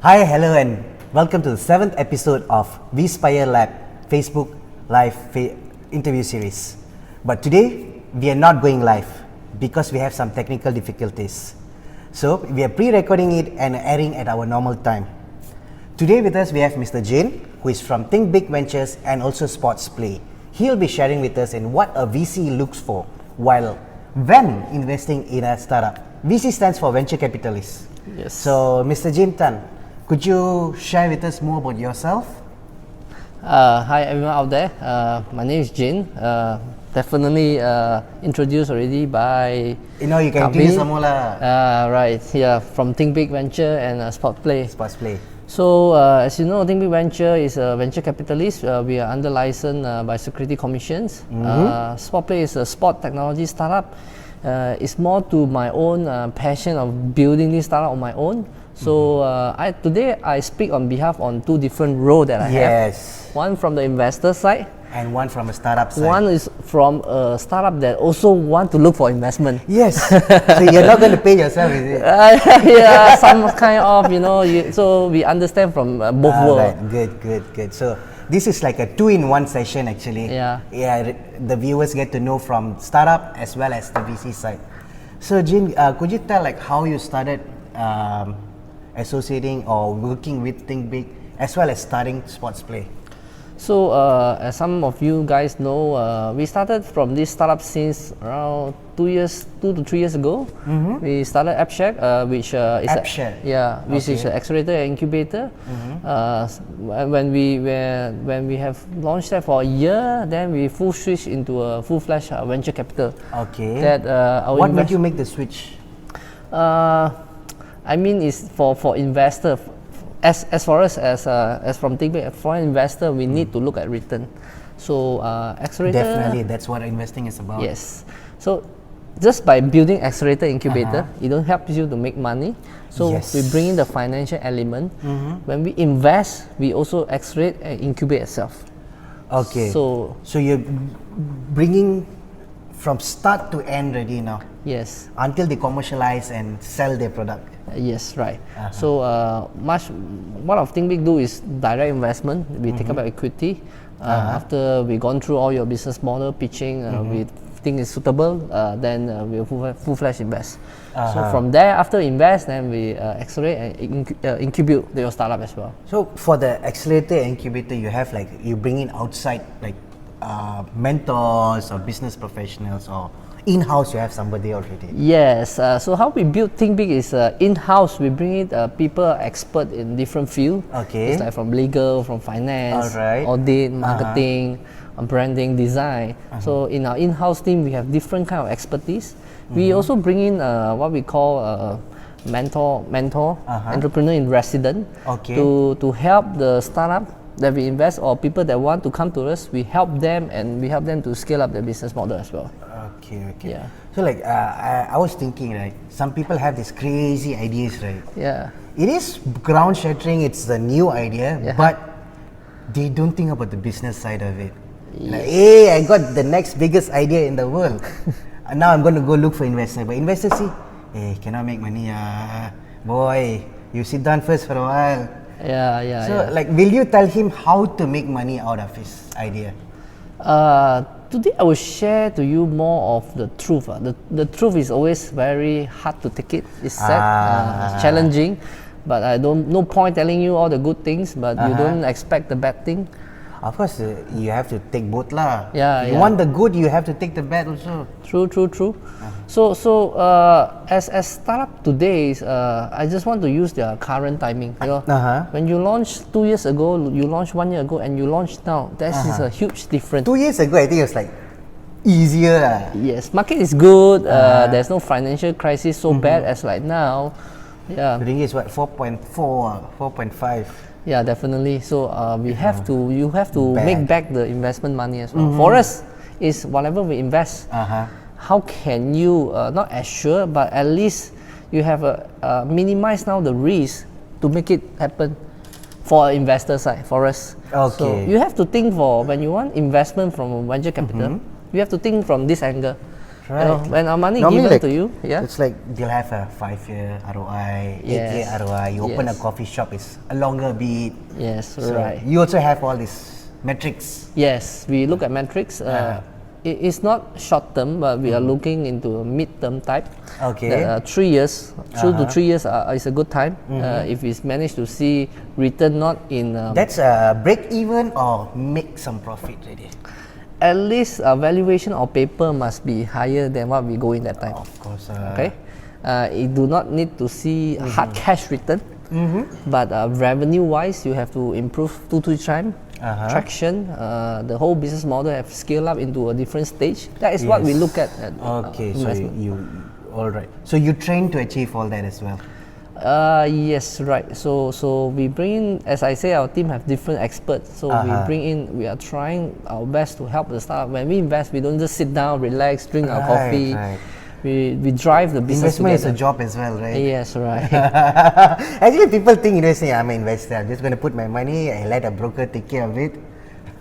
Hi, hello, and welcome to the 7th episode of VspireLab Facebook Live interview series. But today, we are not going live because we have some technical difficulties. So, we are pre-recording it and airing at our normal time. Today with us, we have Mr. Jin, who is from Tinkbig Ventures and also SportsPlay. He'll be sharing with us in what a VC looks for when investing in a startup. VC stands for Venture Capitalist. Yes. So, Mr. Jin Tan, could you share with us more about yourself? Hi everyone out there. My name is Jin. Definitely introduced already by. You can introduce some more lah. Right. Yeah. From Tinkbig Venture and SportsPlay. SportsPlay. So as you know, Tinkbig Venture is a venture capitalist. We are under license by Security Commissions. SportsPlay is a sport technology startup. It's more to my own passion of building this startup on my own. So today I speak on behalf on two different roles that I have. One from the investor side. And one from a startup side. One is from a startup that also want to look for investment. Yes. So you're not going to pay yourself, is it? Yeah, some kind of, so we understand from both worlds. Right. Good. So this is like a 2-in-1 session actually. Yeah. The viewers get to know from startup as well as the VC side. So Jin, could you tell how you started associating or working with Tinkbig as well as starting SportsPlay? So as some of you guys know, we started from this startup since around 2 to 3 years ago. We started AppShack, which is which is an accelerator and incubator. When we have launched that for a year, then we full switch into a full-fledged venture capital. Okay. What made you make the switch? I mean, it's for investor. As for us as from Tinkbig, for an investor, we need to look at return. So accelerator. Definitely, that's what investing is about. Yes. So just by building accelerator incubator, it don't help you to make money. So we bring in the financial element. When we invest, we also accelerate and incubate itself. Okay. So you're bringing from start to end ready now. Yes. Until they commercialize and sell their product. Yes, right. So what of Tinkbig do is direct investment. We take up equity. After we gone through all your business model pitching, we think it's suitable, then we full-fledged invest. So from there, after invest, then we accelerate and incubate your startup as well. So for the accelerator incubator, you bring in outside mentors or business professionals, or in-house you have somebody already? Yes. So how we build Tinkbig is in-house. We bring in people expert in different fields. Okay. It's like from legal, from finance, audit, marketing, branding, design. So in our in-house team, we have different kind of expertise. We also bring in what we call mentor, entrepreneur in resident, to help the startup that we invest or people that want to come to us. We help them and we help them to scale up their business model as well. Okay. Yeah. So I was thinking, right, some people have these crazy ideas, right? Yeah. It is ground shattering, it's a new idea, but they don't think about the business side of it. Like, hey, I got the next biggest idea in the world. And now I'm going to go look for investors. But investors see, hey, cannot make money. Boy, you sit down first for a while. So will you tell him how to make money out of his idea? Today I will share to you more of the truth. The truth is always very hard to take it. It's sad, it's challenging, but no point telling you all the good things, but you don't expect the bad thing. Of course, you have to take both lah. You want the good, you have to take the bad also. True. So as startup today, I just want to use their current timing. When you launched 2 years ago, you launched 1 year ago, and you launched now, that is a huge difference. 2 years ago, I think it was easier. Yes, market is good. There's no financial crisis so bad as like now. The ringgit is what, 4.4, 4.5. Yeah, definitely. So you have to make back the investment money as well. For us, is whatever we invest, how can you not assure, but at least you have minimize now the risk to make it happen for investor side, for us. So you have to think when you want investment from venture capital, you have to think from this angle. Right. You know, when our money Normally, given like, to you, yeah, it's like they'll have a 5-year ROI, 8-year ROI. You open a coffee shop, it's a longer bit. yes, So right. you also have all these metrics. Yes, we look at metrics. It's not short term, but we are looking into a mid term type. Okay. That, 3 years, 2 to 3 years is a good time. If we manage to see return not in That's a break even or make some profit already. at least valuation of paper must be higher than what we go in that time. Of course. Okay, you do not need to see hard cash return, but revenue wise, you have to improve 2 to 3 times. Traction, the whole business model have scaled up into a different stage. That is what we look at. Okay, so investment. you all right. So you train to achieve all that as well. Yes, right. So we bring in, as I say, our team have different experts. So we are trying our best to help the startup. When we invest, we don't just sit down, relax, drink our coffee. Right. We drive the business Investment together. is a job as well, right? Yes, right. Actually, people think investing, I'm an investor. I'm just going to put my money and let a broker take care of it,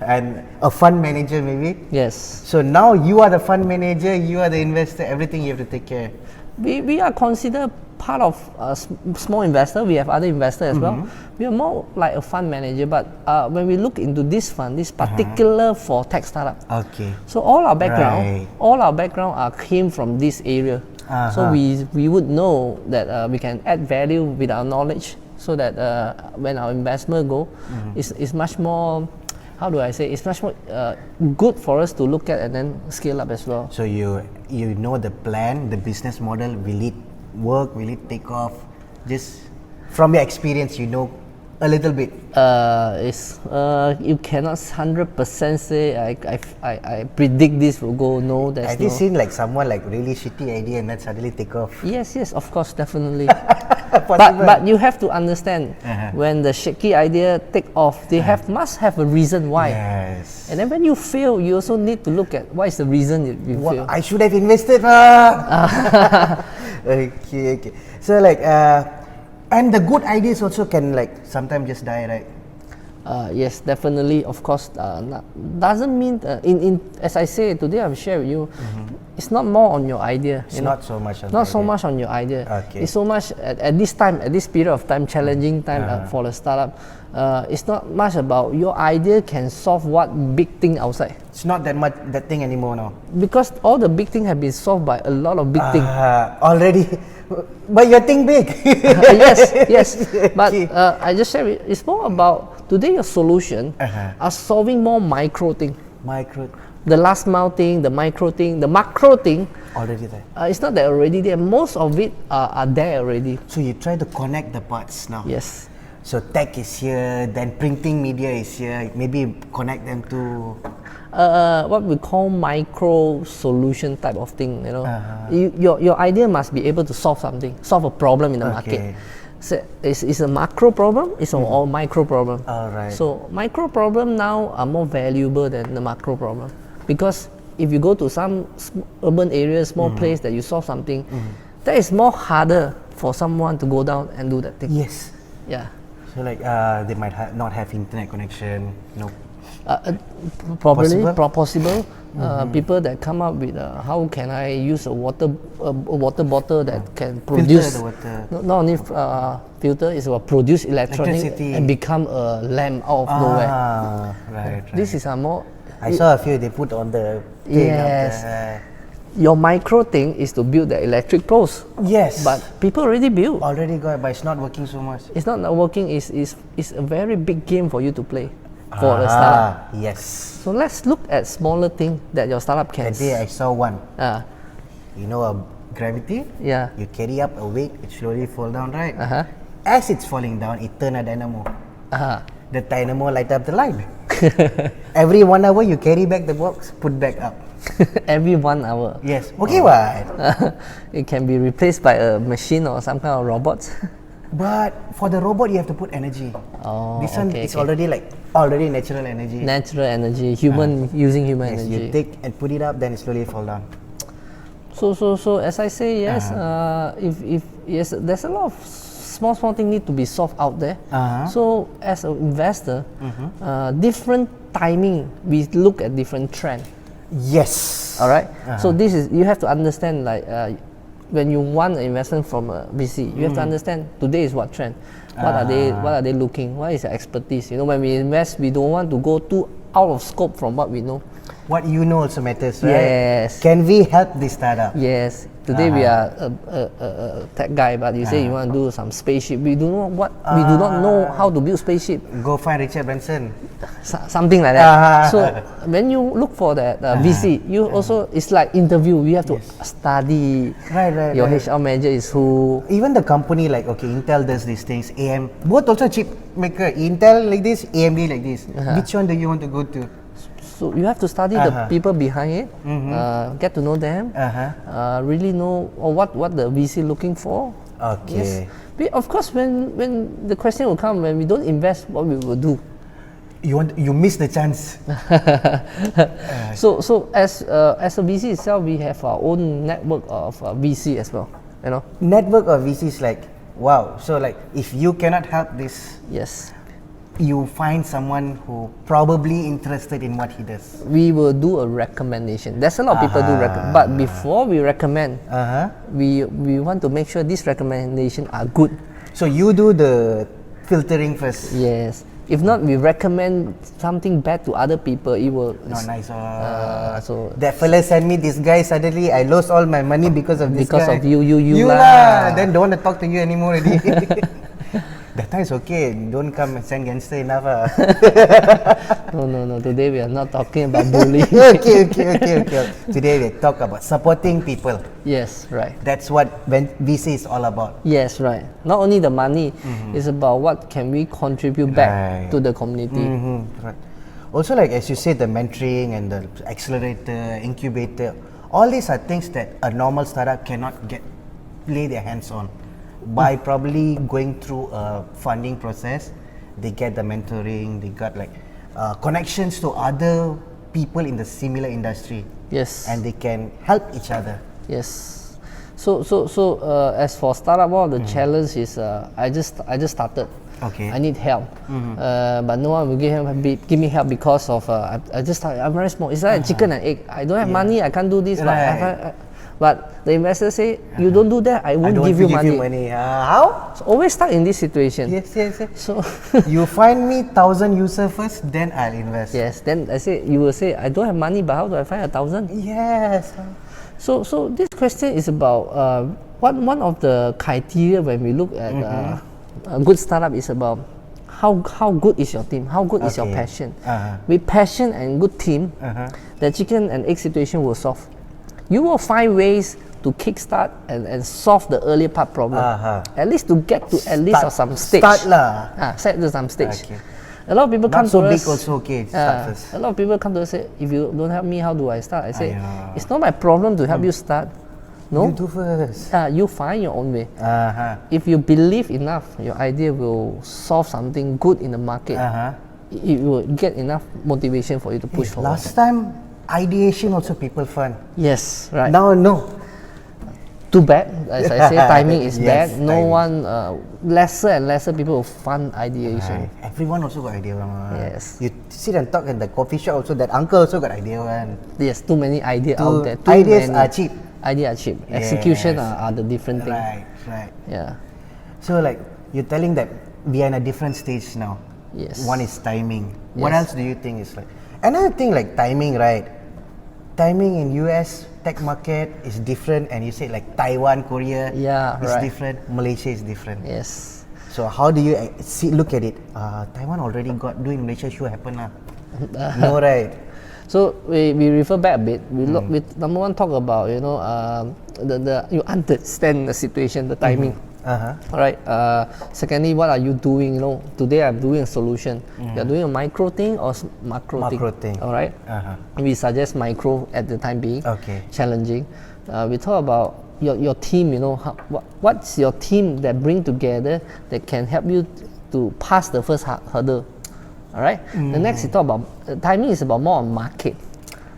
and a fund manager maybe. Yes. So now you are the fund manager, you are the investor. Everything you have to take care. We are considered part of a small investor. We have other investors as well. We are more like a fund manager, but when we look into this fund, this particular for tech startup. Okay. So all our background came from this area. So we would know that we can add value with our knowledge, so that when our investment go, it's much more. How do I say? It's much more good for us to look at and then scale up as well. So you know the plan, the business model. Will it work? Will it take off? Just from your experience, you know a little bit. You cannot 100% say I predict this will go. No, there's Have you seen like someone like really shitty idea and then suddenly take off? Yes, of course, definitely. but you have to understand when the shaky idea take off, they must have a reason why. Yes. And then when you fail, you also need to look at what is the reason you fail. I should have invested. Okay. So like, and the good ideas also can like sometimes just die, right? Yes, definitely. Of course, doesn't mean as I say today, I've shared with you. It's not more on your idea. It's not so much. Much on your idea. Okay. It's so much at this time, at this period of time, challenging time for the startup. It's not much about your idea can solve what big thing outside. It's not that much that thing anymore now. Because all the big thing have been solved by a lot of big things. Already. But you think big. yes. But I just said it's more about today your solution are solving more micro thing. The last mile thing, the micro thing, the macro thing. Already there. It's not that already there. Most of it are there already. So you try to connect the parts now. Yes. So tech is here, then printing media is here. Maybe connect them to what we call micro solution type of thing. You know, your idea must be able to solve a problem in the market. So it's a macro problem. It's a micro problem. All right. So micro problem now are more valuable than the macro problem, because if you go to some urban areas, small place that you solve something, that is more harder for someone to go down and do that thing. Yes. Yeah. So like they might not have internet connection. No. Probably possible. People that come up with how can I use a water bottle that can produce not only filter, it's about produce electricity and become a lamp out of nowhere. Right. This is a more. I saw a few they put on the thing. Yes. Your micro thing is to build the electric poles. Yes. But people already built. Already got it, but it's not working so much. It's not working. It's a very big game for you to play for a startup. Yes. So let's look at smaller thing that your startup can. That day I saw one. You know gravity? Yeah. You carry up a weight, it slowly fall down, right? As it's falling down, it turn a dynamo. The dynamo light up the light. Every 1 hour you carry back the box, put back up. Every 1 hour. Yes. Okay, what? It can be replaced by a machine or some kind of robot. But for the robot, you have to put energy. This one is already natural energy. Natural energy. Using human energy. You take and put it up, then it slowly fall down. So as I say, yes. If there's a lot of small things need to be solved out there. So as an investor, different timing, we look at different trend. Yes. All right. So this is, you have to understand, like when you want an investment from a VC, you have to understand today is what trend, what are they looking, what is their expertise. You know, when we invest, we don't want to go too out of scope from what we know. What you know also matters, right? Yes. Can we help this startup? Yes. Today we are a tech guy, but you say you want to do some spaceship. We do not know how to build spaceship. Go find Richard Branson. Something like that. So when you look for that VC, you also, it's like interview. We have to study. Right. Your HR manager is who. Even the company, like, okay, Intel does these things, AM, both also chip maker. Intel like this, AMD like this. Which one do you want to go to? So you have to study the people behind it, get to know them, really know what the VC looking for. Okay. Yes. Of course, when the question will come, when we don't invest, what we will do? You miss the chance. So as a VC itself, we have our own network of VC as well. You know. Network of VCs, like, wow. So like, if you cannot help this, yes, you find someone who probably interested in what he does. We will do a recommendation. There's a lot of people do but before we recommend, we want to make sure these recommendations are good. So you do the filtering first. Yes. If not, we recommend something bad to other people. It will not nice. So that fella sent me this guy. Suddenly, I lost all my money because of this guy. Because of you lah. Then don't want to talk to you anymore already. That time is okay. Don't come and send gangster enough. No. Today we are not talking about bullying. okay. Today we talk about supporting people. Yes, right. That's what VC is all about. Yes, right. Not only the money, it's about what can we contribute back to the community. Right. Also, like as you said, the mentoring and the accelerator, incubator, all these are things that a normal startup cannot lay their hands on. By probably going through a funding process, they get the mentoring, they got like connections to other people in the similar industry. Yes. And they can help each other. Yes. So as for startup, one of the challenge is I just started. Okay. I need help, but no one will give me help because of I'm very small. It's like chicken and egg. I don't have money. I can't do this. Right. But the investor say, you don't do that, I won't give you money. How? So always stuck in this situation. Yes. So you find me 1,000 users first, then I'll invest. Yes. Then you will say, I don't have money, but how do I find 1,000? Yes. So this question is about one of the criteria when we look at a good startup is about how good is your team, how good is your passion. With passion and good team, the chicken and egg situation will solve. You will find ways to kickstart and solve the earlier part problem. At least to get to some stage. Start to some stage. Okay. A lot of people come to us. Not so big also, okay, start first. A lot of people come to us and say, if you don't help me, how do I start? I say, it's not my problem to help you start. No. You do first. You find your own way. If you believe enough, your idea will solve something good in the market. It will get enough motivation for you to push forward. Last time, ideation also people fun. Yes, right. Now no. Too bad, as I say, timing is Yes, bad. No one, lesser and lesser people will fund ideation. Everyone also got idea one. Yes. You sit and talk in the coffee shop also, that uncle also got idea one. Yes, too many ideas out there. Ideas are cheap. Ideas are cheap. Execution are the different thing. Right. Yeah. So like, you're telling that we are in a different stage now. Yes. One is timing. What else do you think is like? Another thing like timing, right? Timing in US tech market is different, and you say like Taiwan, Korea is different, Malaysia is different. Yes. So how do you look at it? Taiwan already doing Malaysia sure happen lah. No, right? So we refer back a bit. We look with number one, talk about you understand the situation, the timing. All right. Secondly, what are you doing? Today I'm doing a solution. You're doing a micro thing or macro thing. All right. We suggest micro at the time being. Okay. Challenging. We talk about your team. What's your team that bring together that can help you to pass the first hurdle. All right. The next, we talk about timing is about more on market.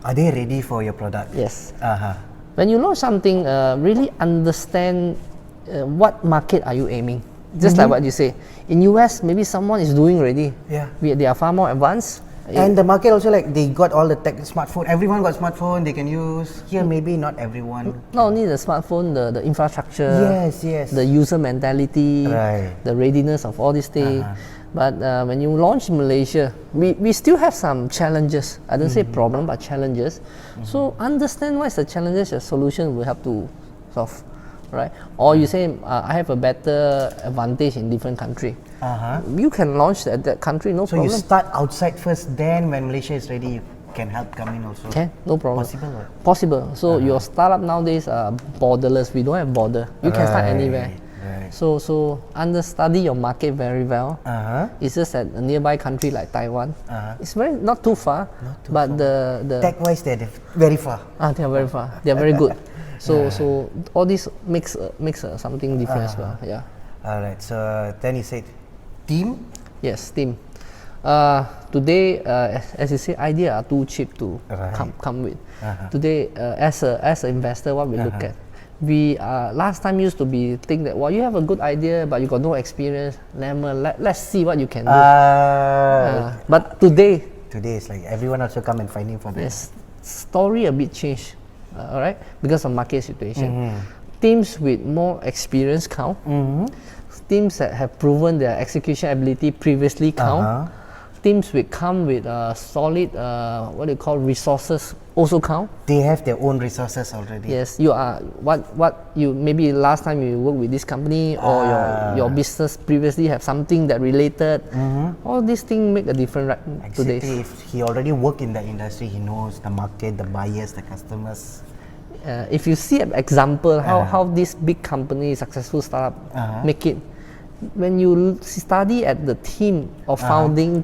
Are they ready for your product? Yes. When you launch something, really understand what market are you aiming. Just like what you say. In US, maybe someone is doing already. Yeah. They are far more advanced. And the market also, like, they got all the tech, smartphone. Everyone got smartphone they can use. Here, maybe not everyone. Not only the smartphone, the infrastructure. Yes. The user mentality. Right. The readiness of all these things. But when you launch in Malaysia, we still have some challenges. I don't say problem, but challenges. So understand what is the challenges, your solution will help to solve. Right? Or you say, I have a better advantage in different country. You can launch at that country, no problem. So you start outside first, then when Malaysia is ready, you can help come in also. Can, no problem. Possible? Or? Possible. So your startup nowadays are borderless. We don't have border. You can start anywhere. Right. So study your market very well. It's just at a nearby country like Taiwan. It's not too far, but the tech-wise they're very far. They are very far. They are very good. So all this makes something different as well. Yeah. All right. So then you said team. Yes, team. Today, as you say, ideas are too cheap to come with. Today, as an investor, what we look at, we last time used to be think that you have a good idea but you got no experience. Let's see what you can do. But today is like everyone also come and finding for that. Yes, story a bit changed. All right, because of market situation. Teams with more experience count. Teams that have proven their execution ability previously count. Teams with come with solid what they call resources also count. They have their own resources already. Yes, you are what you maybe last time you work with this company or your business previously have something that related. All these things make a difference today. If he already worked in the industry, he knows the market, the buyers, the customers. If you see an example how this big company, successful startup make it, when you study at the team of founding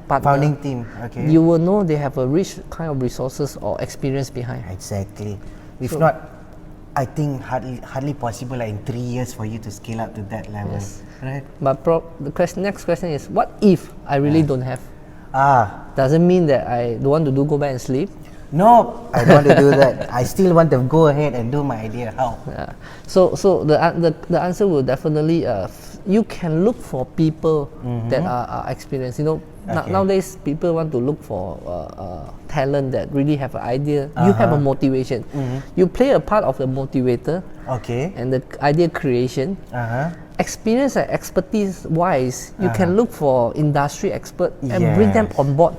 team, okay, you will know they have a rich kind of resources or experience behind. Exactly. If not, I think hardly possible in 3 years for you to scale up to that level. Yes. Right. But next question is, what if I really don't have? Doesn't mean that I don't want to go back and sleep. No, I don't want to do that. I still want to go ahead and do my idea. How? So the answer will definitely you can look for people that are experienced. Nowadays people want to look for talent that really have an idea. You have a motivation. You play a part of the motivator. Okay. And the idea creation. Experience and expertise wise, you can look for industry expert and bring them on board.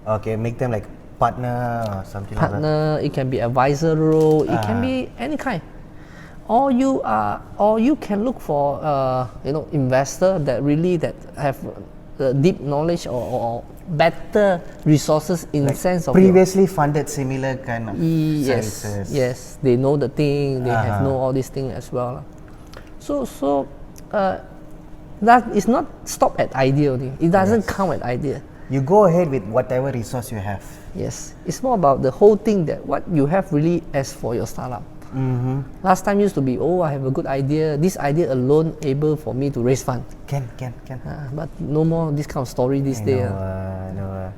Okay, make them like partner or something like that. Partner, it can be advisor role, it can be any kind. Or you can look for investor that have the deep knowledge or better resources in like sense of previously funded similar kind of services. Yes, they know the thing, they have know all these things as well. So that is not stop at idea only. It doesn't count at idea. You go ahead with whatever resource you have. Yes, it's more about the whole thing, that what you have really as for your startup. Last time used to be, I have a good idea. This idea alone able for me to raise fund. Can. But no more this kind of story this day. No.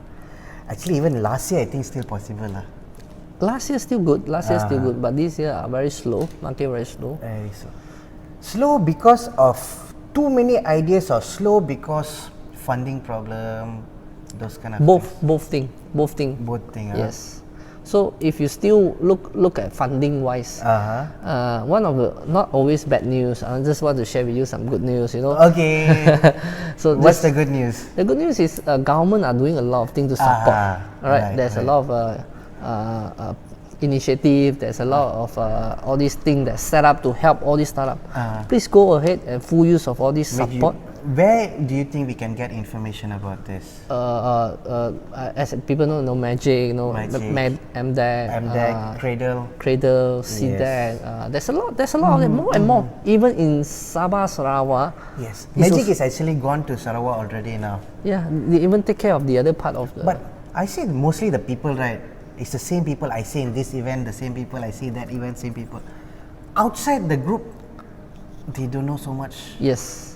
Actually, even last year I think still possible. Last year still good. But this year are very slow. Market very slow. Very slow. Slow because of too many ideas, or slow because funding problem, those kind of both thing. Yes. So if you still look at funding wise, one of the not always bad news. I just want to share with you some good news. Okay. So what's the good news? The good news is government are doing a lot of things to support. Right. There's a lot of initiative. There's a lot of all these things that set up to help all these startups. Please go ahead and full use of all this support. Where do you think we can get information about this? As people know Magic, MDEC, Cradle, CDEC. There's a lot of them, more and more. Even in Sabah, Sarawak. Yes, Magic is actually gone to Sarawak already now. Yeah, they even take care of the other part of the. But I see mostly the people, right? It's the same people I see in this event, the same people I see that event, same people. Outside the group, they don't know so much. Yes.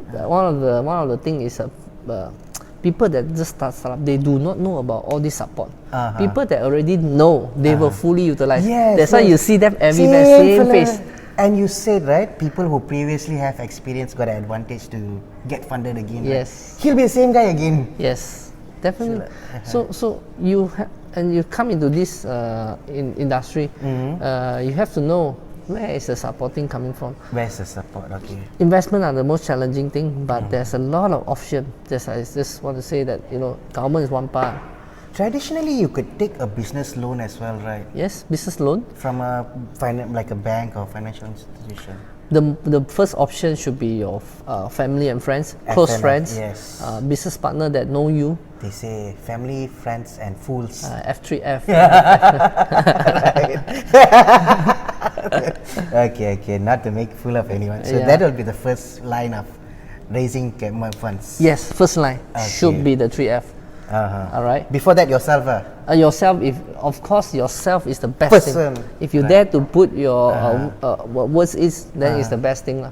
One of the thing is people that just start up, they do not know about all this support. People that already know, they will fully utilize. Yes, that's why you see them everywhere, same face. And you said, right, people who previously have experience got an advantage to get funded again. Yes. Right? He'll be the same guy again. Yes. definitely. So you and you come into this industry, you have to know where is the supporting coming from. Where's the support? Okay. Investment are the most challenging thing, but there's a lot of option. I just want to say that government is one part. Traditionally, you could take a business loan as well, right? Yes, business loan from a like a bank or financial institution. The first option should be your family and friends, close FNF, friends, yes. Business partner that know you. They say family, friends, and fools. F3F. Okay. Not to make fool of anyone. So that will be the first line of raising funds. Yes, first line should be the 3F. All right. Before that, yourself. Yourself, of course, yourself is the best thing. If you dare to put your words then it's the best thing.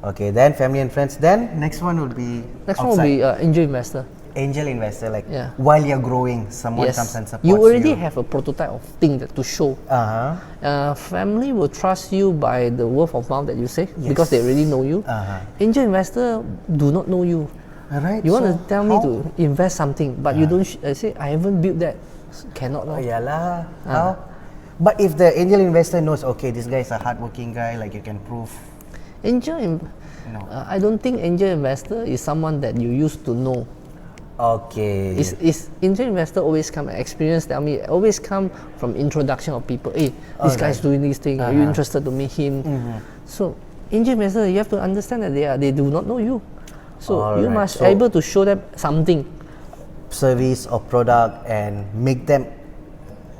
Okay, then family and friends. Then next one will be angel investor. Angel investor, like while you're growing, someone comes and supports you. You already have a prototype of thing to show. Family will trust you by the word of mouth that you say because they already know you. Angel investor do not know you. Right. You want to tell me to invest something, but you don't say I haven't built that. Cannot. Yalah. How? But if the angel investor knows, okay, this guy is a hardworking guy, like you can prove. I don't think angel investor is someone that you used to know. Okay. Is angel investor always come experience? Tell me, always come from introduction of people. Hey, this guy's doing this thing. Are you interested to meet him? So angel investor, you have to understand that they do not know you. So you must able to show them something, service or product, and make them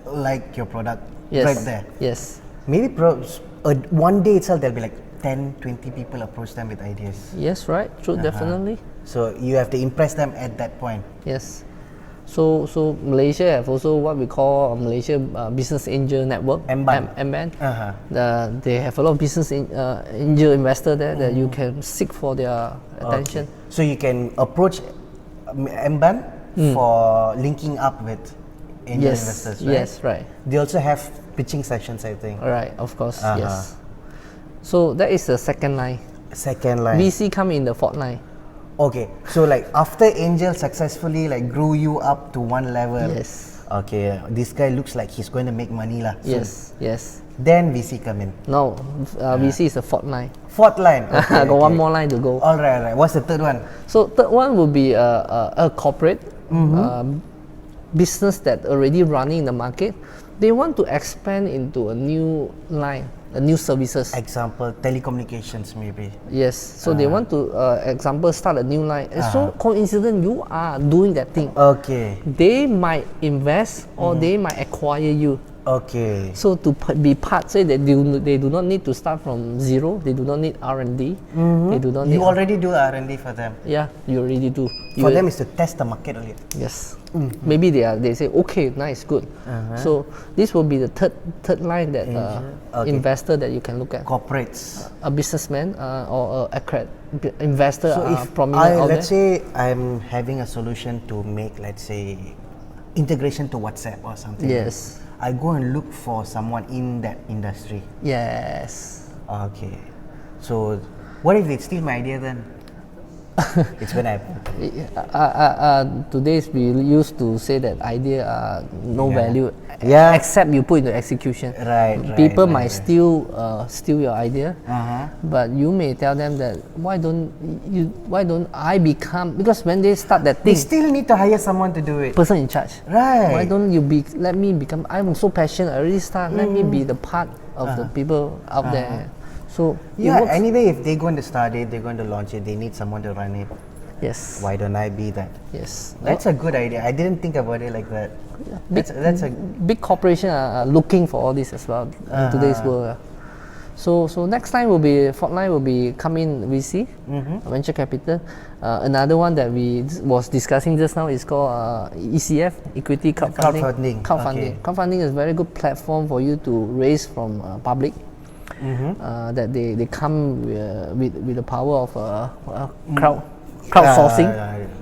like your product right there. Yes. Maybe one day itself there'll be like 10, 20 people approach them with ideas. Yes, right. True, definitely. So you have to impress them at that point. Yes. So Malaysia have also what we call Malaysia Business Angel Network, MBAN. They have a lot of business angel investor there that you can seek for their attention. So you can approach MBAN for linking up with angel investors, right? Yes, right. They also have pitching sessions, I think. Right, of course, yes. So that is the second line. Second line. VC come in the fourth line. Okay, so like after angel successfully like grew you up to one level. Yes. Okay, this guy looks like he's going to make money lah. Yes. Then VC come in. No, VC is the fourth line. Fourth line. Okay, Got one more line to go. All right. What's the third one? So third one will be a corporate business that already running in the market. They want to expand into a new line, new services. Example, telecommunications maybe. Yes. So they want to, example, start a new line. And so coincident, you are doing that thing. Okay. They might invest or they might acquire you. Okay. So to be part, say that they do not need to start from zero. They do not need R&D. They do not. You already do R&D for them. Yeah, you already do. For them is to test the market only. Yes. Maybe they say okay, nice, good. So this will be the third line that investor that you can look at. Corporates. A businessman or a investor. So if let's say I'm having a solution to make, let's say, integration to WhatsApp or something. Yes. I go and look for someone in that industry. Yes. Okay. So what if they steal my idea then? It's gonna happen. Today's we used to say that idea no value. Yeah. Except you put into execution. Right. People might steal your idea, but you may tell them that why don't I become, because when they start that thing, they still need to hire someone to do it. Person in charge. Right. Why don't you let me become? I'm so passionate. I already start. Let me be the part of the people out there. So anyway, if they're going to start it, they're going to launch it, they need someone to run it. Yes. Why don't I be that? Yes. That's a good idea. I didn't think about it like that. That's a big corporation are looking for all this as well in today's world. So next line will be fourth line will be coming VC, venture capital. Another one that we was discussing just now is called ECF, equity crowdfunding. Crowdfunding is a very good platform for you to raise from public. That they come with the power of crowdsourcing.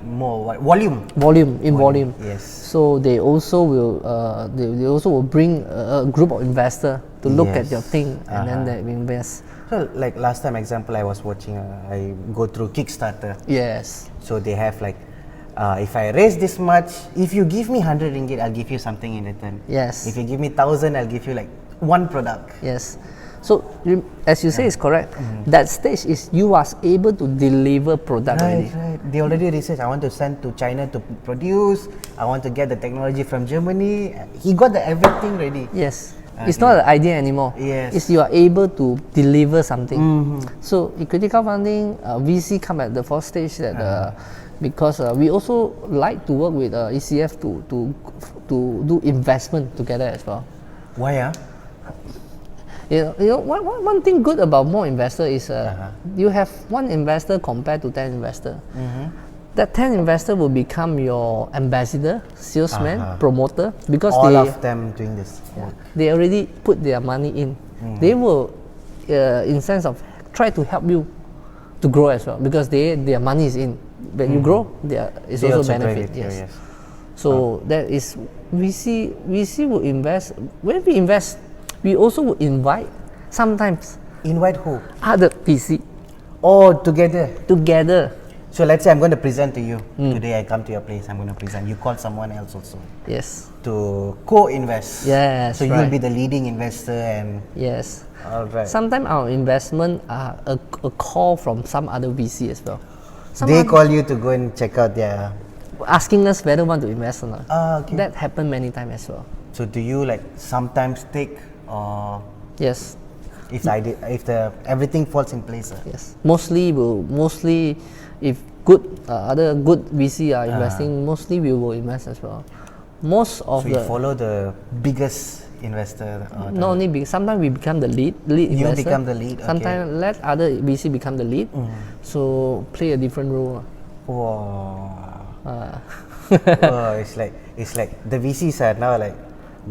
More volume. Volume. Yes. So they also will bring a group of investors to look at your thing and then they invest. So like last time example I was watching, I go through Kickstarter. Yes. So they have like if I raise this much, if you give me 100 ringgit, I'll give you something in return. Yes. If you give me 1,000, I'll give you like one product. Yes. So as you say, is correct. That stage is you are able to deliver product already. Right. They already research. I want to send to China to produce. I want to get the technology from Germany. He got the everything ready. Yes. It's not an idea anymore. Yes. It's you are able to deliver something. So in critical funding, VC come at the fourth stage that because we also like to work with ECF to do investment together as well. Why? You know one thing good about more investor is you have one investor compared to 10 investor. That 10 investor will become your ambassador, salesman, promoter, because all of them doing this. They already put their money in. They will, in sense of try to help you to grow as well, because their money is in. When you grow, it's also benefit. Yes. So that is VC will invest. When we invest, we also will invite sometimes. Invite who? Other VC. Oh, together. Together. So let's say I'm going to present to you. Today I come to your place, I'm going to present. You call someone else also. Yes. To co-invest. Yes. So you'll be the leading investor and... Yes. All right. Sometimes our investment are a call from some other VC as well. They call you to go and check out their... asking us whether want to invest or not. Okay. That happened many times as well. So do you like sometimes take or... Yes. If everything falls in place? Yes. Mostly if good other good VC are investing, mostly we will invest as well. Most of you follow the biggest investor? Not only big, sometimes we become the lead investor. You become the lead, okay. Sometimes let other VC become the lead. So play a different role. Wow. It's like the VCs are now like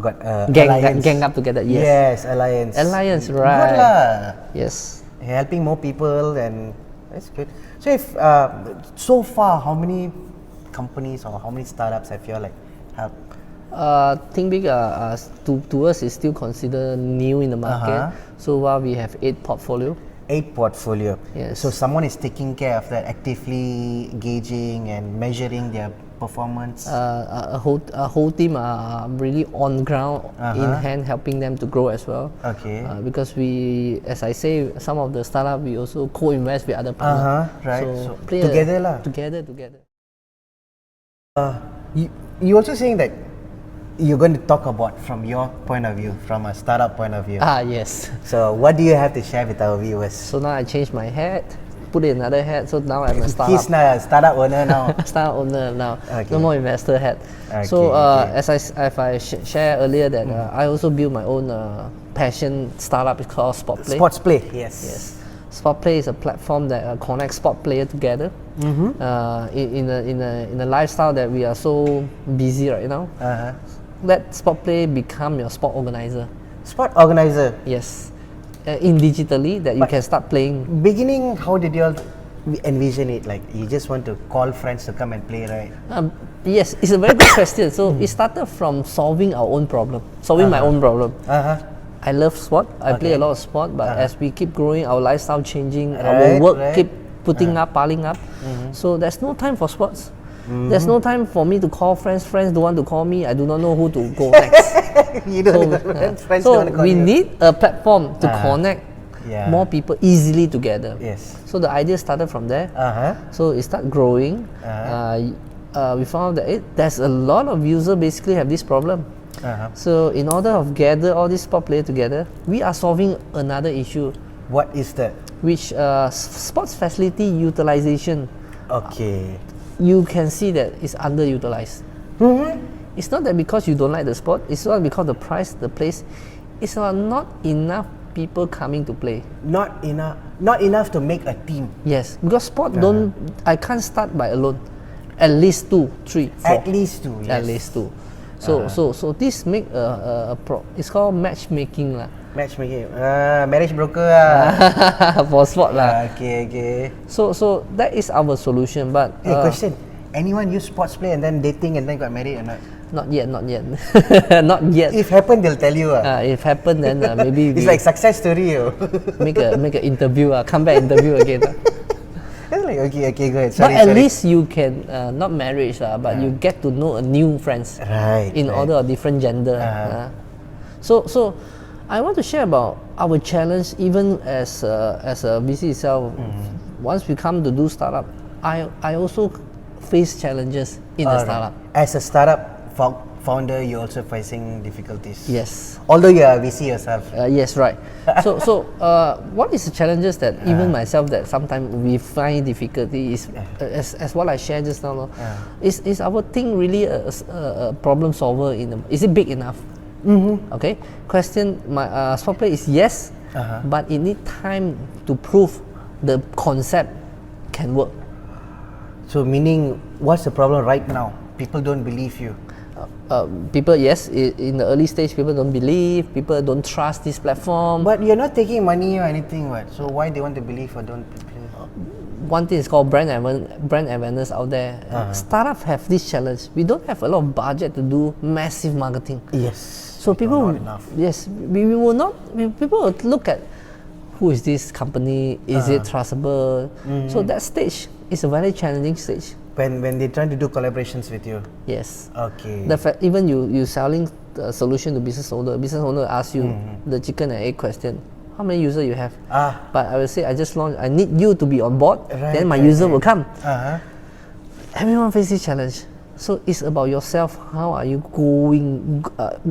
got gang up together. Yes, alliance, right? Good lah. Yes. Helping more people, and that's good. So if so far, how many companies or how many startups have you like helped? Tinkbig to us is still considered new in the market. So far we have 8 portfolio. 8 portfolio. Yes. So someone is taking care of that, actively gauging and measuring their performance. A whole team are really on ground, in hand, helping them to grow as well. Okay. Because we, as I say, some of the startup we also co-invest with other partners. Right. So together lah. Together. You also saying that you're going to talk about from your point of view, from a startup point of view. Yes. So what do you have to share with our viewers? So now I changed my hat, put in another hat. So now I'm a startup. He's now a startup owner now. Startup owner now. Okay. No more investor hat. Okay, So as I shared earlier that I also built my own passion startup. It's called SportsPlay. SportsPlay. Yes. SportsPlay is a platform that connects sport players together. In a lifestyle that we are so busy right now. Let SportsPlay become your sport organizer. Sport organizer? Yes. In digitally that you can start playing. Beginning, how did you all envision it? Like you just want to call friends to come and play, right? Yes, it's a very good question. So it started from solving our own problem, my own problem. I love sport. I play a lot of sport, but as we keep growing, our lifestyle changing, our work keep piling up. So there's no time for sports. There's no time for me to call friends. Friends don't want to call me. I do not know who to go next. You don't friends so don't want to call we you. need a platform to connect more people easily together. Yes. So the idea started from there. So it started growing. We found that there's a lot of users basically have this problem. So in order of gather all these sport players together, we are solving another issue. What is that? Which sports facility utilization. Okay. You can see that it's underutilized. It's not that because you don't like the sport. It's not because the price, the place. It's not enough people coming to play. Not enough to make a team. Yes, because sport I can't start by alone. At least 2, 3, 4. At least 2. Yes. At least 2. So this make it's called matchmaking lah. Matchmaking. Marriage broker lah. For sport lah. Okay. So that is our solution. But question. Anyone use SportsPlay and then dating and then got married or not? Not yet. Not yet. If happen, they'll tell you. If happen, then maybe it's like success story. make a interview. Come back interview again. It's like, okay, go ahead. But at least you can, not marriage, but you get to know a new friends. Right. In order of different gender. So I want to share about our challenge even as a VC itself. Once we come to do startup, I also face challenges in the startup. As a startup founder, you're also facing difficulties. Yes. Although you are a VC yourself. Yes, right. So what is the challenges that even myself that sometimes we find difficulty is as what I shared just now. Is our thing really a problem solver? Is it big enough? Okay. Question my SportsPlay is yes, but it need time to prove the concept can work. So meaning, what's the problem right now? People don't believe you. People, yes, in the early stage, people don't believe, people don't trust this platform. But you're not taking money or anything, what? So why they want to believe or don't believe? One thing is called brand awareness out there. Startups have this challenge. We don't have a lot of budget to do massive marketing. Yes. So people, not enough. yes, we will not. People will look at who is this company? Is it trustable? So that stage is a very challenging stage. When they're trying to do collaborations with you. Yes. Okay. The fact even you selling the solution to business owner asks you the chicken and egg question. How many users you have? But I will say I just launched. I need you to be on board. Then my user will come. Everyone faces challenge. So it's about yourself. How are you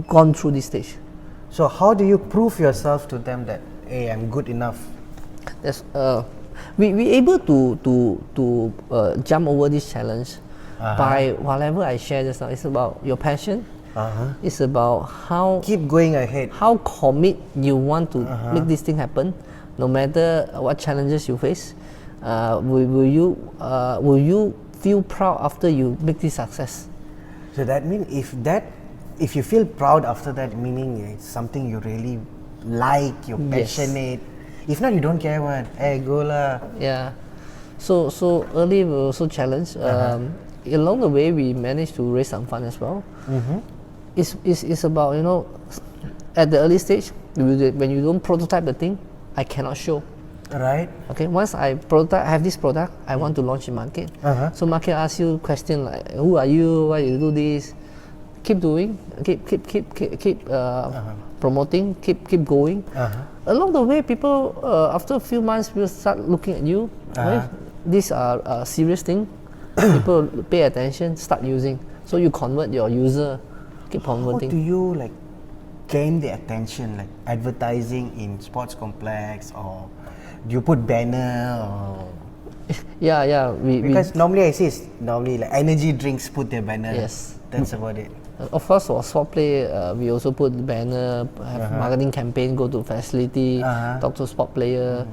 gone through this stage? So how do you prove yourself to them that hey, I'm good enough? That's we able to jump over this challenge by whatever I share just now. It's about your passion. It's about how keep going ahead. How commit you want to make this thing happen, no matter what challenges you face. Will you feel proud after you make this success? So that means if you feel proud after that, meaning it's something you really like, you're passionate. If not, you don't care what. Hey, go lah. Yeah. So early we were also challenged. Along the way, we managed to raise some funds as well. It's about, at the early stage, when you don't prototype the thing, I cannot show. Right. Okay. Once I have this product, I want to launch in market. So market asks you question like, who are you? Why you do this? Keep doing. Keep promoting. Keep going. Along the way, people after a few months will start looking at you. Right? These are serious thing. People pay attention, start using. So you convert your user. Keep converting. How do you gain the attention, like advertising in sports complex, or do you put banner or? Yeah. Because normally I see it's normally like energy drinks put their banner. Yes. That's about it. Of course, for SportsPlay, we also put banner, have marketing campaign, go to facility, talk to sport player.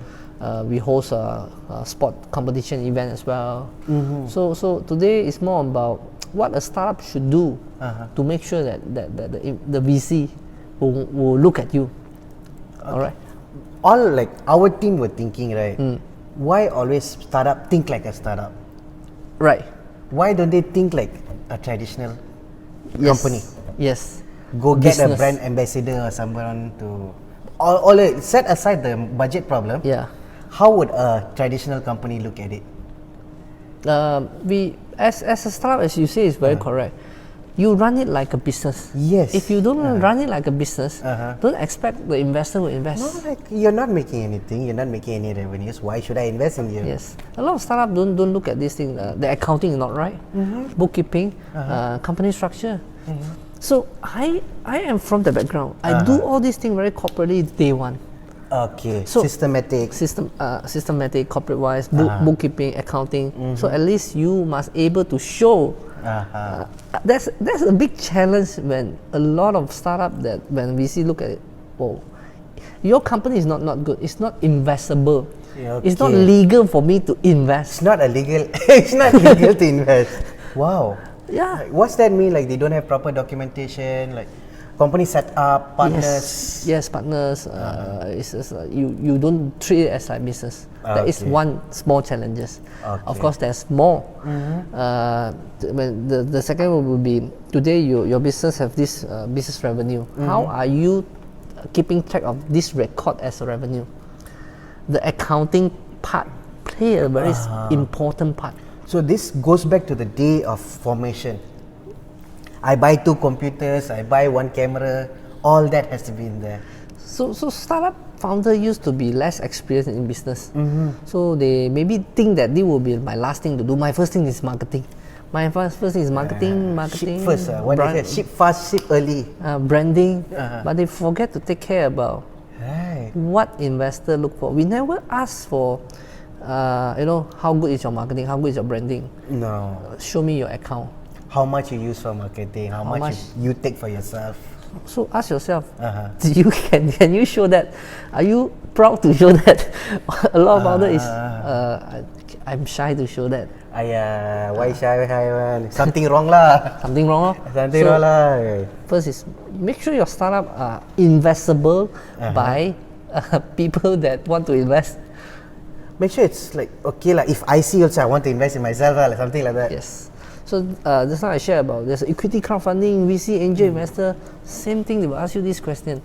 We host a sport competition event as well. So today it's more about what a startup should do to make sure that the VC will look at you. All right. All our team were thinking, right? Why always startup think like a startup? Right. Why don't they think like a traditional company? Yes. Go get a brand ambassador or someone to. All set aside the budget problem. Yeah. How would a traditional company look at it? We as a startup, as you say, is very correct. You run it like a business. Yes. If you don't run it like a business, don't expect the investor will invest. No, you're not making anything. You're not making any revenues. Why should I invest in you? Yes. A lot of startups don't look at this thing. The accounting is not right. Bookkeeping, company structure. So I am from the background. I do all these things very corporately day one. Okay. So systematic, corporate wise, bookkeeping, accounting. So at least you must able to show. That's a big challenge when a lot of startup that when VC look at it, your company is not good. It's not investable. Okay. It's not legal for me to invest. It's not illegal. It's not legal to invest. Wow. Yeah. What's that mean? Like they don't have proper documentation, like company set up, partners. Yes, partners. You don't treat it as like business. That is one small challenges. Of course, there's more. The second one will be today your business have this business revenue. How are you keeping track of this record as a revenue? The accounting part play a very important part. So this goes back to the day of formation. I buy 2 computers, I buy 1 camera, all that has to be in there. So startup founder used to be less experienced in business. So they maybe think that this will be my last thing to do. My first thing is marketing. My first thing is marketing. Ship first, what is it? Ship fast, ship early. Branding. But they forget to take care about what investor look for. We never ask for, how good is your marketing, how good is your branding. No. Show me your account. How much you use for marketing, how much you take for yourself. So ask yourself, can you show that? Are you proud to show that? A lot of founders is, I'm shy to show that. Why shy man? Something wrong lah. Something wrong? Something wrong lah. First is make sure your startup are investable by people that want to invest. Make sure it's like, okay lah, if I see also I want to invest in myself like something like that. Yes. So just now I share about there's equity crowdfunding, VC angel investor, same thing they will ask you this question.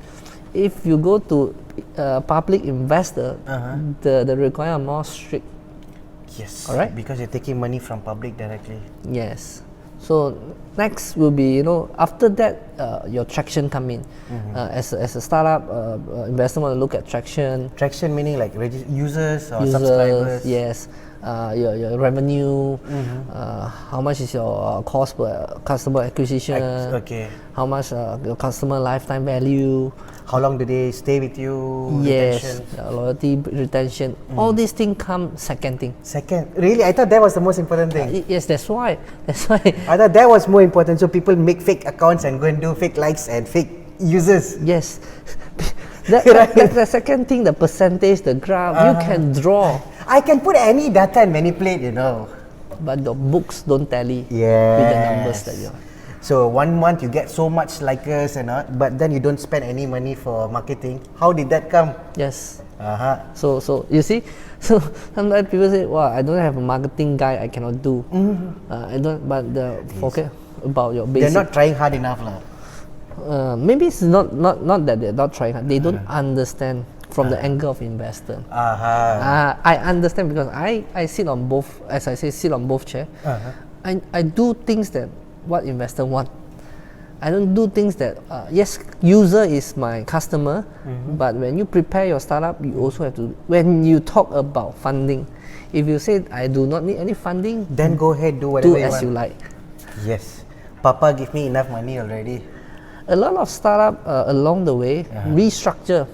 If you go to public investor, the requirement are more strict. Yes. Alright? Because you're taking money from public directly. Yes. So next will be, after that your traction come in. As a startup, investor want to look at traction. Traction meaning like users or subscribers. Yes. Your revenue, how much is your cost per customer acquisition, how much your customer lifetime value, how long do they stay with you, yes, loyalty, retention, all these things come second thing. Second? Really? I thought that was the most important thing. Yes, that's why. I thought that was more important, so people make fake accounts and go and do fake likes and fake users. Yes. That's the second thing, the percentage, the graph, you can draw. I can put any data and manipulate, But the books don't tally with Yes. the numbers that you have. So 1 month you get so much likers and all, but then you don't spend any money for marketing. How did that come? Yes. So you see, so sometimes people say, "Wow, I don't have a marketing guy, I cannot do." I don't. But forget about your basic. They're not trying hard enough, lah. Maybe it's not that they're not trying hard. They don't understand from the angle of investor. I understand because I sit on both, as I say, sit on both chair. I do things that what investor want. I don't do things that, yes, user is my customer, but when you prepare your startup, you also have to, when you talk about funding, if you say, I do not need any funding, then go ahead, do whatever do as you like. Yes. Papa give me enough money already. A lot of startup along the way restructure.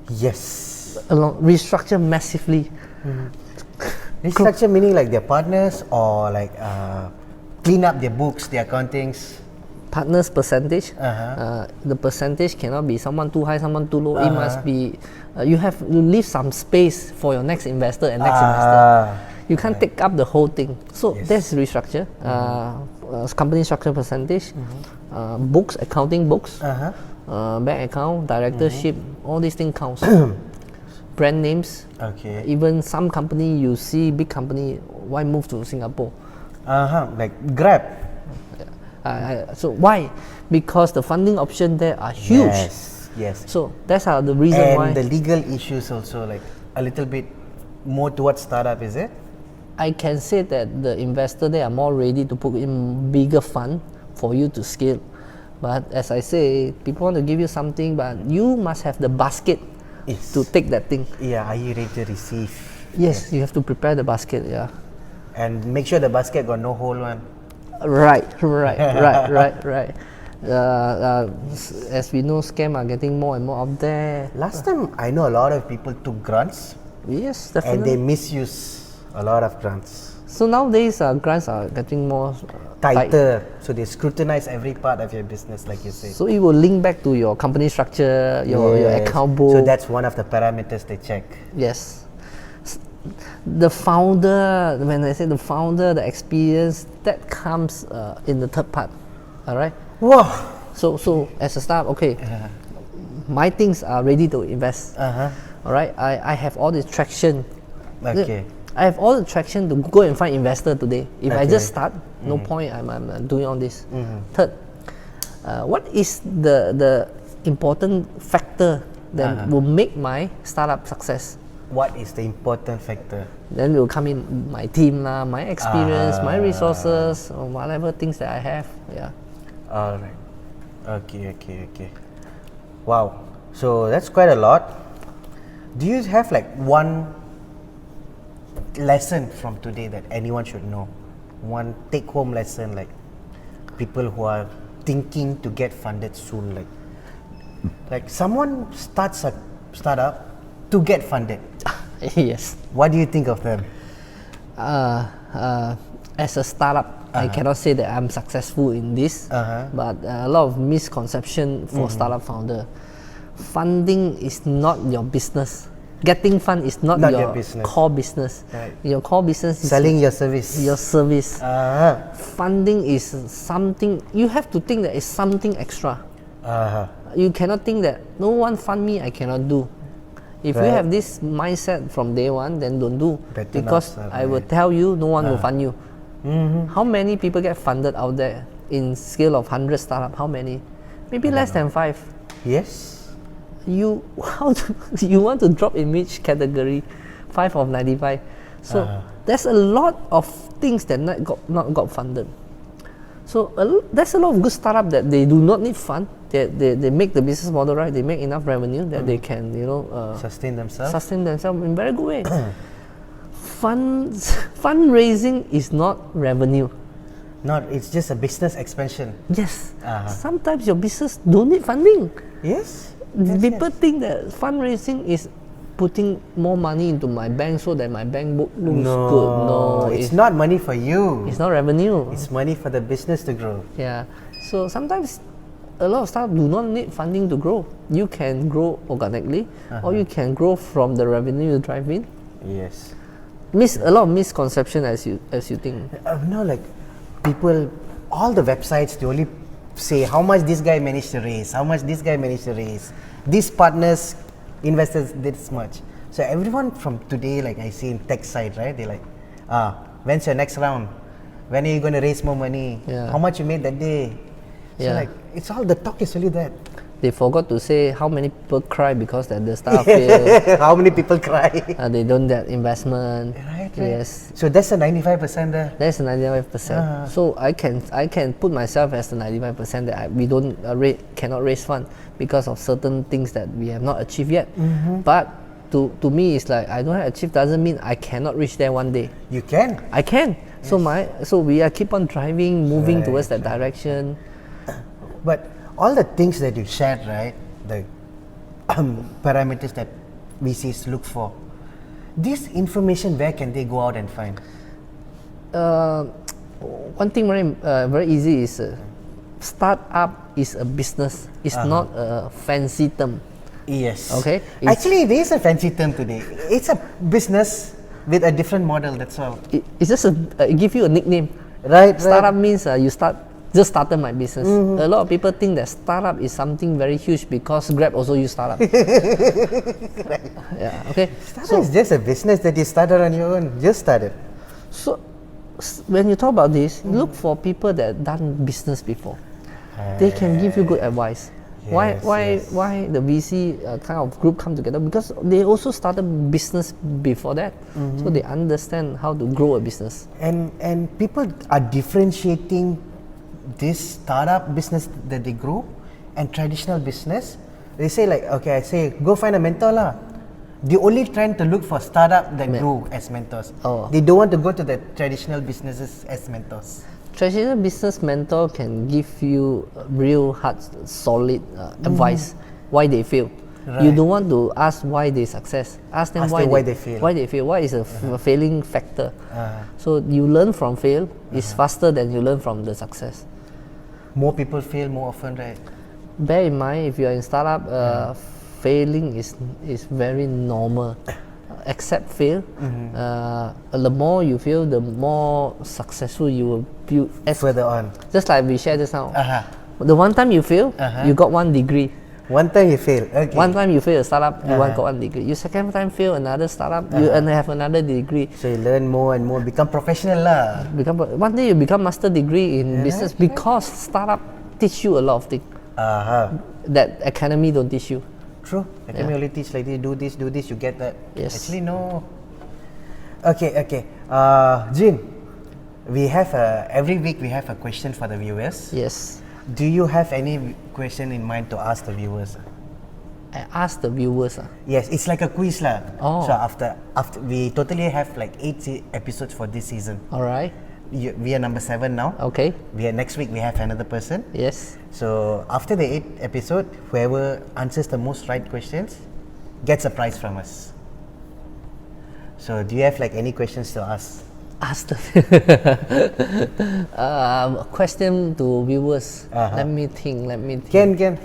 Yes. Restructure massively. Restructure meaning like their partners or like clean up their books, their accountings. Partners percentage. The percentage cannot be someone too high, someone too low. It must be. You have to leave some space for your next investor and next investor. You can't take up the whole thing. So that's restructure. Company structure percentage. Books, accounting books. Bank account, directorship. All these things counts. Brand names. Even some company you see big company, why move to Singapore? Like Grab. So why? Because the funding option there are huge. Yes. So that's the reason and why. And the legal issues also like a little bit more towards startup, is it? I can say that the investor they are more ready to put in bigger fund for you to scale. But as I say, people want to give you something, but you must have the basket to take that thing. Are you ready to receive? Yes, you have to prepare the basket. And make sure the basket got no hole one. Right. As we know, scam are getting more and more out there. Last time, I know a lot of people took grants. Yes, definitely. And they misuse a lot of grants. So nowadays, grants are getting more tighter. So they scrutinize every part of your business, like you say. So it will link back to your company structure, your account book. So that's one of the parameters they check. Yes. The founder, when I say the founder, the experience, that comes in the third part. All right. Wow. So as a startup, my things are ready to invest. All right. I have all this traction. I have all the traction to go and find investor today. If I just start, no point. I'm doing all this. Third, what is the important factor that will make my startup success? what is the important factor? Then will come in my team lah, my experience, my resources, or whatever things that I have. Yeah. All right. Okay. Wow. So that's quite a lot. Do you have like one lesson from today that anyone should know? One take-home lesson, like people who are thinking to get funded soon, like someone starts a startup to get funded. Yes. What do you think of them? As a startup, I cannot say that I'm successful in this, but a lot of misconception for startup founder. Funding is not your business. Getting fund is not your business. Core business. Right. Your core business is selling your service. Your service. Funding is something you have to think that it's something extra. You cannot think that no one fund me, I cannot do. If you have this mindset from day one, then don't do. Better because not, I will tell you, no one will fund you. How many people get funded out there in scale of 100 startup? How many? Maybe less than 5. Yes. You want to drop in which category? 5 of 95. So there's a lot of things that not got funded. So there's a lot of good startup that they do not need fund. They make the business model right. They make enough revenue that they can sustain themselves. Sustain themselves in very good way. Fundraising is not revenue. It's just a business expansion. Yes. Sometimes your business don't need funding. Yes. People think that fundraising is putting more money into my bank so that my bank book looks good. No, it's not money for you. It's not revenue. It's money for the business to grow. Yeah. So sometimes a lot of startups do not need funding to grow. You can grow organically, or you can grow from the revenue you drive in. Yes. A lot of misconception as you think. Like people, all the websites, they only say how much this guy managed to raise, how much this guy managed to raise. These partners, investors did this much. So everyone from today, like I see in tech side, right? They're like, when's your next round? When are you going to raise more money? Yeah. How much you made that day? So like, it's all, the talk is really that. They forgot to say how many people cry because that the startup failed. How many people cry? They don't get investment. Right. Yes. So that's a 95% there. That's a 95%. So I can put myself as the 95% that we don't cannot raise fund because of certain things that we have not achieved yet. But to me, it's like I don't have achieved doesn't mean I cannot reach there one day. You can. I can. Yes. So we are keep on driving, moving towards that direction. But all the things that you shared, right, the parameters that VCs look for, this information, where can they go out and find? One thing very easy is startup is a business. It's not a fancy term. Yes. Okay. Actually, it is a fancy term today. It's a business with a different model. That's all. It's just it give you a nickname. Right. Startup means you just started my business. A lot of people think that startup is something very huge because Grab also use startup. Yeah. Okay. Startup is just a business that you started on your own. Just started. So when you talk about this, look for people that done business before. They can give you good advice. Yes, why the VC kind of group come together? Because they also started business before that, so they understand how to grow a business. And people are differentiating this startup business that they grow and traditional business. They say like, okay, I say go find a mentor lah. They only trying to look for startup that grow as mentors. They don't want to go to the traditional businesses as mentors. Traditional business mentor can give you real hard, solid advice why they fail. Right. You don't want to ask why they success. Ask them why they fail. Why they fail? What is a failing factor? So you learn from fail is faster than you learn from the success. More people fail more often, right? Bear in mind, if you are in startup, failing is very normal. Accept fail. The more you fail, the more successful you will build. Further on. Just like we shared just now. The one time you fail, you got 1 degree. One time you fail. Okay. One time you fail a startup, you got 1 degree. You second time fail another startup, you have another degree. So you learn more and more, become professional lah. One day you become master degree in business because startup teach you a lot of things that academy don't teach you. True. Like Yeah. you only teach like this, do this, you get that. Yes. Actually, no. Okay. Jin, we have every week we have a question for the viewers. Yes. Do you have any question in mind to ask the viewers? I ask the viewers. Yes, it's like a quiz lah. Oh. So after we totally have like 8 episodes for this season. All right. We are number 7 now. Okay. Next week we have another person. Yes. So after the 8th episode, whoever answers the most right questions gets a prize from us. So do you have like any questions to ask? Ask the question to viewers. Let me think. Can.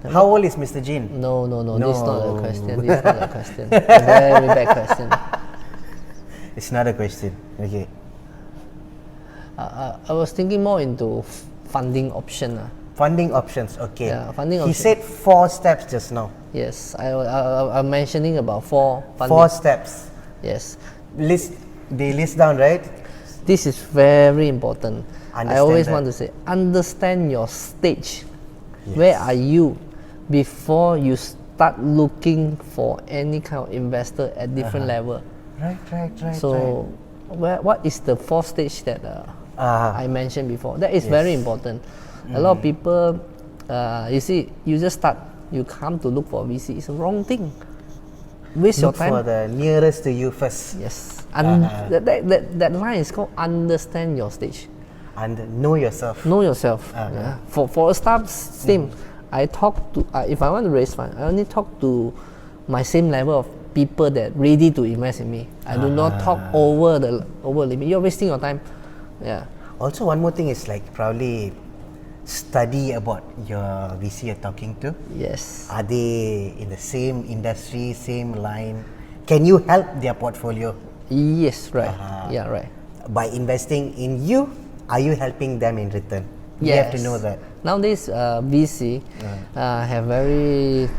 How old is Mr. Jin? No. This is not a question. A very bad question. It's not a question. Okay. I was thinking more into funding option. Funding options. Okay. Yeah, funding He option. said 4 steps just now. Yes, I'm mentioning about 4 funding. 4 steps. Yes. They list down, right? This is very important. I always Understand want to say, understand your stage. Yes. Where are you before you start looking for any kind of investor at different level? Right. So, what is the 4th stage that I mentioned before? That is very important. A lot of people, you see, you just start, you come to look for VC. It's the wrong thing. Waste Look your time. for the nearest to you first. Yes. And that line is called understand your stage. And know yourself. Know yourself. Yeah. For a start, same. I talk to if I want to raise fund, I only talk to my same level of people that ready to invest in me. I do not talk over limit. You're wasting your time. Yeah. Also, one more thing is like probably study about your VC you're talking to. Yes. Are they in the same industry, same line? Can you help their portfolio? Yes, right. Yeah, right. By investing in you, are you helping them in return? You have to know that. Nowadays, VC have very,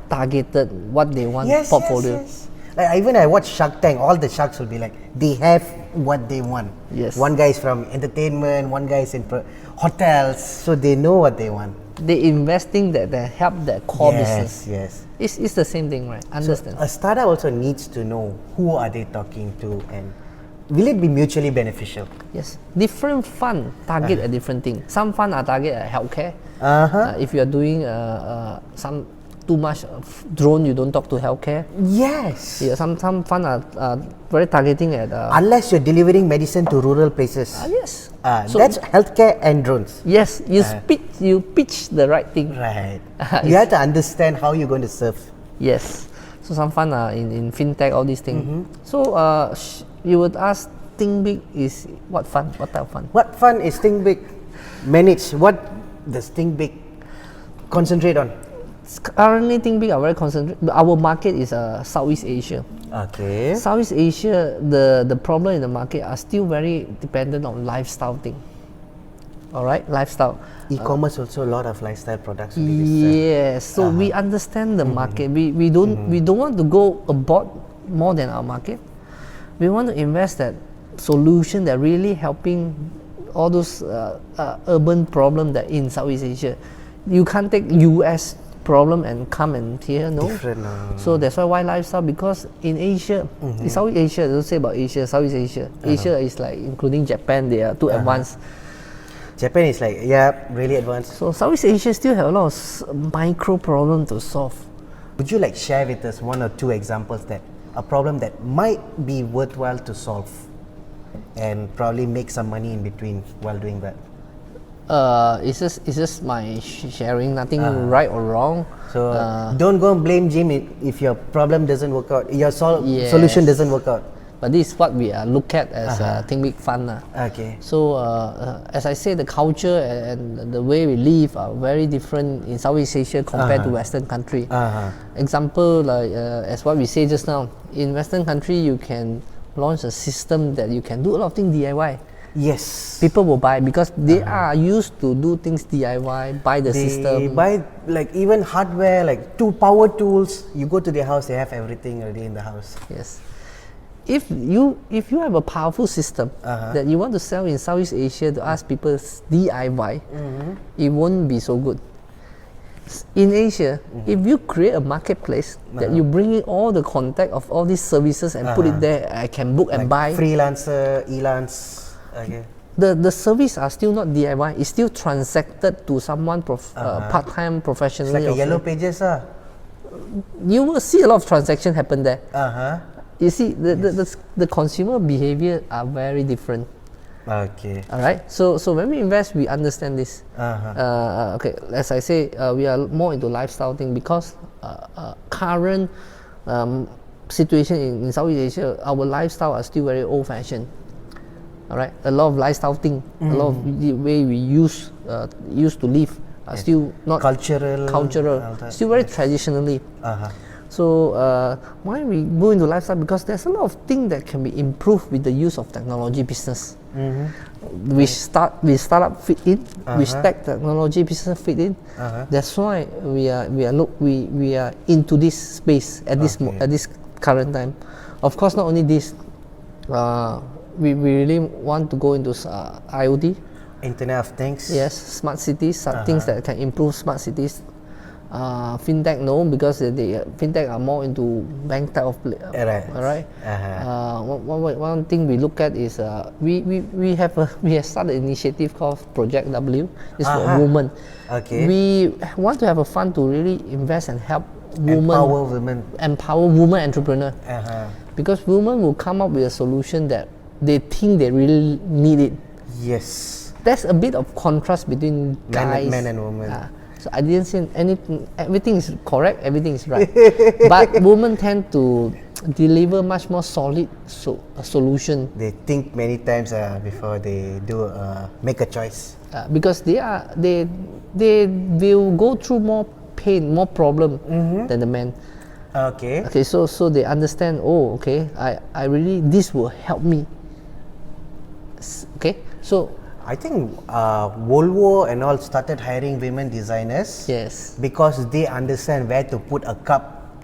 targeted what they want portfolio. Yes. Like even I watch Shark Tank, all the sharks will be like, they have what they want. Yes. One guy is from entertainment, one guy is in hotels, so they know what they want. They investing that help their core business. Yes. It's the same thing, right? Understand. So a startup also needs to know who are they talking to and will it be mutually beneficial? Yes. Different fund target a different thing. Some fund are target at healthcare. If you are doing some too much drone, you don't talk to healthcare. Yes. Yeah, some fund are very targeting at. Unless you're delivering medicine to rural places. Yes. So that's healthcare and drones. Yes, you pitch the right thing. Right. You have to understand how you're going to serve. Yes. So some fund are in fintech, all these things. So you would ask, Tinkbig is what fund? What type of fund? What fund is Tinkbig manage? What does Tinkbig concentrate on? Currently, Tinkbig are very concentrated. Our market is Southeast Asia. Okay. Southeast Asia, the problem in the market are still very dependent on lifestyle thing. All right, lifestyle. E-commerce also a lot of lifestyle products. Yes. So we understand the market. We don't want to go abroad more than our market. We want to invest that solution that really helping all those urban problem that in Southeast Asia. You can't take US problem and come and here, no. Different. So that's why lifestyle, because in Asia, in Southeast Asia, don't say about Asia, Southeast Asia. Asia is like including Japan, they are too advanced. Japan is like, really advanced. So Southeast Asia still have a lot of micro problem to solve. Would you like share with us 1 or 2 examples that a problem that might be worthwhile to solve and probably make some money in between while doing that? It's just my sharing, nothing right or wrong. So don't go and blame Jim if your problem doesn't work out, your solution doesn't work out. But this is what we look at as Tinkbig Fund. Okay. So as I say, the culture and the way we live are very different in Southeast Asia compared to Western country. Example, like as what we say just now, in Western country you can launch a system that you can do a lot of things DIY. Yes. People will buy because they are used to do things DIY, buy the system. They buy like even hardware, like power tools. You go to their house, they have everything already in the house. Yes. if you have a powerful system that you want to sell in Southeast Asia to ask people DIY, it won't be so good. In Asia, if you create a marketplace that you bring in all the contact of all these services and put it there, I can book and buy. Freelancer, elance. Okay. The service are still not DIY. It's still transacted to someone part-time professionally. It's like a yellow pages. You will see a lot of transaction happen there. You see, the consumer behavior are very different. Okay. All right. So when we invest, we understand this. Okay. As I say, we are more into lifestyle thing because current situation in Southeast Asia, our lifestyle are still very old-fashioned. All right. A lot of lifestyle thing, a lot of the way we used to live are still not cultural, still very traditionally. So why we go into lifestyle? Because there's a lot of things that can be improved with the use of technology business. We startup fit in, which tech technology business fit in. That's why we are into this space at this current time. Of course, not only this, we really want to go into IoT. Internet of Things. Yes, smart cities, things that can improve smart cities. Fintech, no, because the fintech are more into bank type of play. Right. One thing we look at is we have started an initiative called Project W. It's for women. Okay. We want to have a fund to really invest and help empower women entrepreneur. Because women will come up with a solution that they think they really need it. Yes. There's a bit of contrast between men and women. So I didn't say anything. Everything is correct. Everything is right. But women tend to deliver much more solid solution. They think many times before they do make a choice. Because they will go through more pain, more problem than the men. Okay. Okay. So they understand. Oh, okay. I really, this will help me. Okay. So I think Volvo and all started hiring women designers. Yes. Because they understand where to put a cup,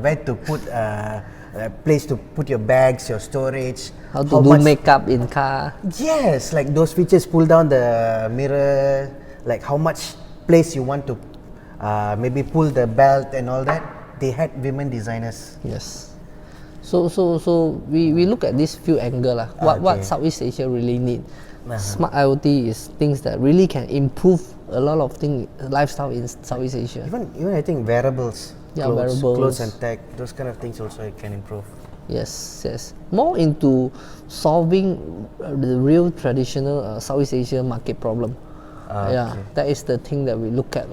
where to put a place to put your bags, your storage. How to do makeup in car. Yes, like those features, pull down the mirror, like how much place you want to maybe pull the belt and all that. They had women designers. Yes. So we look at this few angle. What Southeast Asia really need. Smart IoT is things that really can improve a lot of things, lifestyle in Southeast Asia. Even I think wearables, clothes and tech, those kind of things also it can improve. Yes. More into solving the real traditional Southeast Asia market problem. That is the thing that we look at.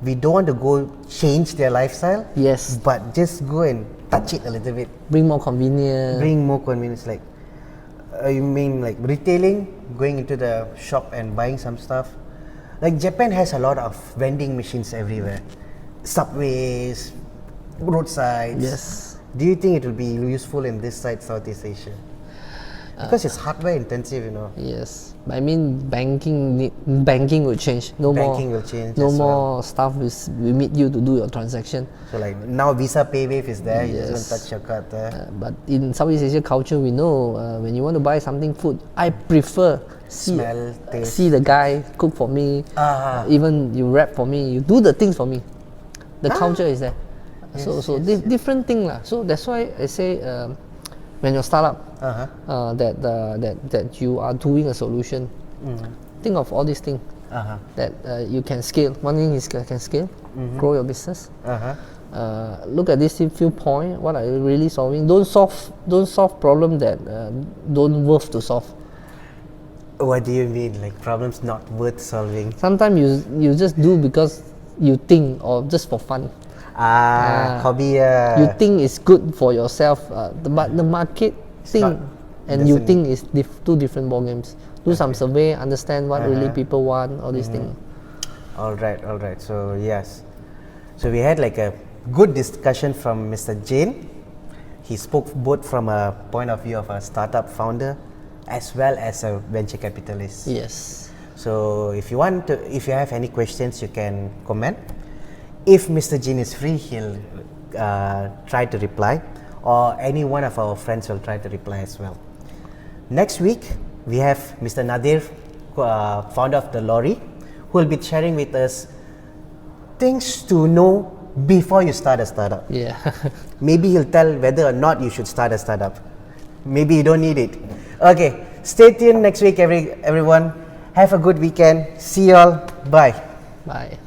We don't want to go change their lifestyle. Yes. But just go and touch it a little bit. Bring more convenience. Like, you mean like retailing, going into the shop and buying some stuff? Like Japan has a lot of vending machines everywhere. Subways, roadsides. Yes. Do you think it will be useful in this side, Southeast Asia? Because it's hardware intensive, you know. Yes. I mean, banking will change. No more stuff will meet you to do your transaction. So like now Visa PayWave is there, you just don't touch your card there. But in Southeast Asia culture, we know when you want to buy something food, I prefer see the guy cook for me, even you wrap for me, you do the things for me. The culture is there. Different thing lah. So that's why I say when you're startup, that you are doing a solution, think of all these things that you can scale. One thing is can scale, grow your business. Look at this few points. What are you really solving? Don't solve problem that don't worth to solve. What do you mean? Like problems not worth solving? Sometimes you just do because you think or just for fun. Hobby. You think it's good for yourself, but the market think and you think is two different ball games. Do some survey, understand what really people want, all these things. All right. So yes, so we had like a good discussion from Mr. Jin. He spoke both from a point of view of a startup founder as well as a venture capitalist. Yes. So if you have any questions, you can comment. If Mr. Jin is free, he'll try to reply. or any one of our friends will try to reply as well. Next week, we have Mr. Nadir, founder of the Lorry, who will be sharing with us things to know before you start a startup. Yeah. Maybe he'll tell whether or not you should start a startup. Maybe you don't need it. Okay, stay tuned next week, everyone. Have a good weekend. See you all. Bye. Bye.